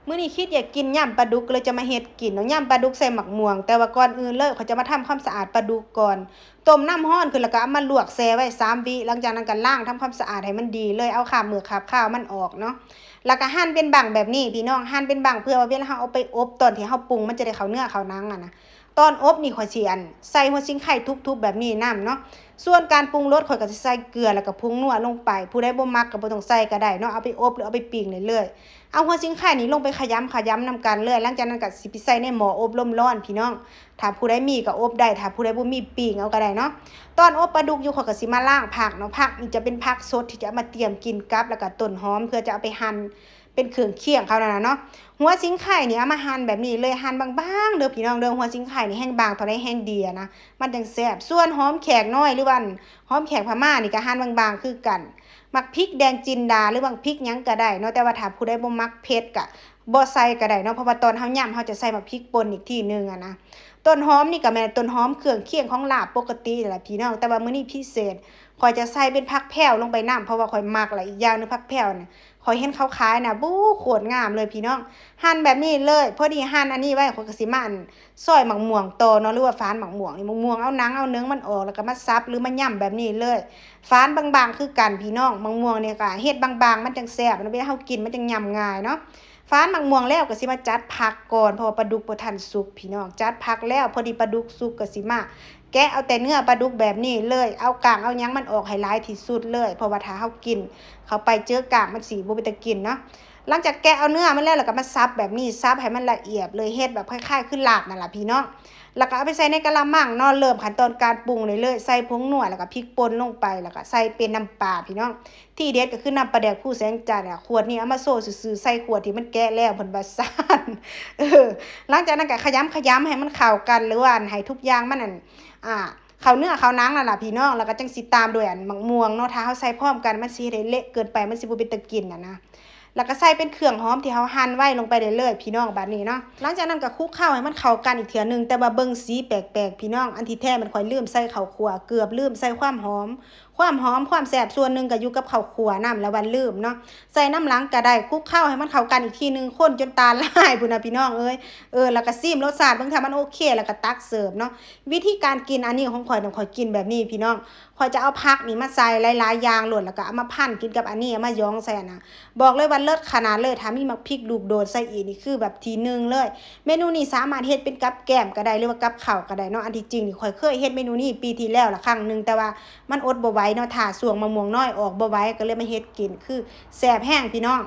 มื้อนี้คิดอยากกินยำปลาดุกเลยจะมาเฮ็ดกินเนาะยำปลาดุกใส่หมักม่วงแต่ว่าก่อนอื่นเลยเขาจะมาทำความสะอาดปลาดุกก่อนต้มน้ำร้อนขึ้นแล้วก็เอามาลวกแช่ไว้3วิหลังจากนั้นก็ล้างทำความสะอาดให้มันดีเลยเอาคราบมือคราบคาวมันออกเนาะแล้วก็หั่นเป็นบั่งแบบนี้พี่น้องหั่นเป็นบั่งเพื่อว่าเวลาเฮาเอาไปอบตอนที่เฮาปรุงมันจะได้เข้าเนื้อเข้าหนังนะตอนอบนี่ข่อยสิใส่หัวชิงไข่ทุบๆแบบนี้นำเนาะส่วนการปรุงรสข่อยก็สิใส่เกลือแล้วก็ผงนัวลงไปผู้ใดบ่มักก็บ่ต้องใส่ก็ได้เนาะเอาไปอบหรือเอาไปปิ้งได้เลยเอาหัวชิงไข่นี่ลงไปขยำนำกันเลยหลังจากนั้นก็สิไปใส่ในหม้ออบลมร้อนพี่น้องถ้าผู้ใดมีก็อบได้ถ้าผู้ใดบ่มีปิ้งเอาก็ได้เนาะตอนอบปลาดุกอยู่ข่อยก็สิมาล้างผักเนาะผักนี่จะเป็นผักสดที่จะเอามาเตรียมกินกับแล้วก็ต้นหอมเพื่อจะเอาไปหั่นเป็นเครื่องเคียงเขานั่นน่ะเนาะหัวชิงไข่นี่เอามาหั่นแบบนี้เลยหั่นบางๆเด้อพี่น้องเด้อหัวชิงไข่นี่แห้งบางเท่าใดแห้งดีนะมันจังแซ่บส่วนหอมแขกน้อยหรือว่าหอมแขกพม่านี่ก็หั่นบางๆคือกันมักพริกแดงจินดาหรือบางพริกหยังก็ได้เนาะแต่ว่าถ้าผู้ใดบ่มักเผ็ดก็บ่ใส่ก็ได้เนาะเพราะว่าตอนเฮาย่ำเฮาจะใส่มักพริกป่นอีกทีนึงนะต้นหอมนี่ก็แม่นต้นหอมเครื่องเคียงของลาบปกตินั่นแหละพี่น้องแต่ว่ามื้อนี้พิเศษข้อยจะใส่เป็นผักแพรวลงไปนำเพราะว่าข้อยมักและอีกอย่างนึงผักแพรวน่ะข้อยเห็นเขาขายน่ะบู๊โคตรงามเลยพี่น้องหั่นแบบนี้เลยพอดีหั่นอันนี้ไว้ข้อยก็สิมาซอยหมักม่วงต่อเนาะหรือว่าฝานหมักม่วงนี่หมักม่วงเอาหนังเอาเนื้อมันออกแล้วก็มาสับหรือมาย่ำแบบนี้เลยฝานบางๆคือกันพี่น้องหมักม่วงเนี่ยก็เฮ็ดบางๆมันจังแซ่บเวลาเฮากินมันจังย่ำง่ายเนาะฝานหมักม่วงแล้วก็สิมาจัดผักก่อนเพราะว่าปลาดุกบ่ทันสุกพี่น้องจัดผักแล้วพอดีปลาดุกสุกก็สิมาแกะเอาแต่เนื้อปลาดุกแบบนี้เลยเอากากเอาหยังมันออกให้หลายที่สุดเลยเพราะว่าถ้าเฮากินเข้าไปเจอกากมันสิบ่เป็นตากินเนาะหลังจากแกะเอาเนื้อมันแล้วก็มาซับแบบนี้ซับให้มันละเอียดเลยเฮ็ดแบบคล้ายๆคือลาบนั่นล่ะพี่น้องแล้วก็เอาไปใส่ในกะละมังเนาะเริ่มขั้นตอนการปรุงเลยใส่ผงนัวแล้วก็พริกป่นลงไปแล้วก็ใส่เป็นน้ำปลาพี่น้องที่เด็ดก็คือน้ำปลาแดกผู้แสงจันทร์ขวดนี้เอามาโซ่ซื่อๆใส่ขวดที่มันแกะแล้วเพิ่นว่าซั่นหลังจากนั้นก็ขยำให้มันเข้ากันหรือว่าให้ทุกอย่างมันอ่าเข้าเนื้อเข้าหนังนั่นล่ะพี่น้องแล้วก็จังสิตามด้วยหมักม่วงเนาะถ้าเฮาใส่พร้อมกันมันสิได้เละเกินไปมันสิบ่เป็นตากินนะแล้วก็ใส่เป็นเครื่องหอมที่เฮาหั่นไว้ลงไปได้เลยพี่น้องบัดนี้เนาะหลังจากนั้นก็คลุกเคล้าให้มันเข้ากันอีกเทื่อนึงแต่ว่าเบิ่งสีแปลกๆพี่น้องอันที่แท้มันข้อยลืมใส่ข้าวคั่วเกือบลืมใส่ความหอมความแซ่บส่วนหนึ่งก็อยู่กับข้าวคั่วนำแล้ววันลืมเนาะใส่น้ำหลังก็ได้คลุกเคล้าให้มันเข้ากันอีกทีนึงคนจนตาลายพุ่นน่ะพี่น้องเอ้ยแล้วก็ซิมรสชาติเบิ่งถ้ามันโอเคแล้วก็ตักเสิร์ฟเนาะวิธีการกินอันนี้ของข้อยน่ะข้อยกินแบบนี้พี่น้องข้อยจะเอาผักนี่มาใส่หลายๆอย่างโลดแล้วก็เอามาพันกินกับอันนี้เอามาย้องใส่น่ะบอกเลยว่าเลิศขนาดเลยถ้ามีมักพริกลูกโดดใส่อีกนี่คือแบบที่หนึ่งเลยเมนูนี้สามารถเฮ็ดเป็นกับแกล้มก็ได้หรือว่ากับข้าวก็ได้เนาะอันที่จริงนี่ข้อยเคยเฮ็ดเมนูนี้ปีที่แล้วละครั้งนึงแต่ว่ามันอดบ่ไหวเนาะถ้าช่วงมะม่วงน้อยออกบ่ไหวก็เลยมาเฮ็ดกินคือแซ่บแรงพี่น้อง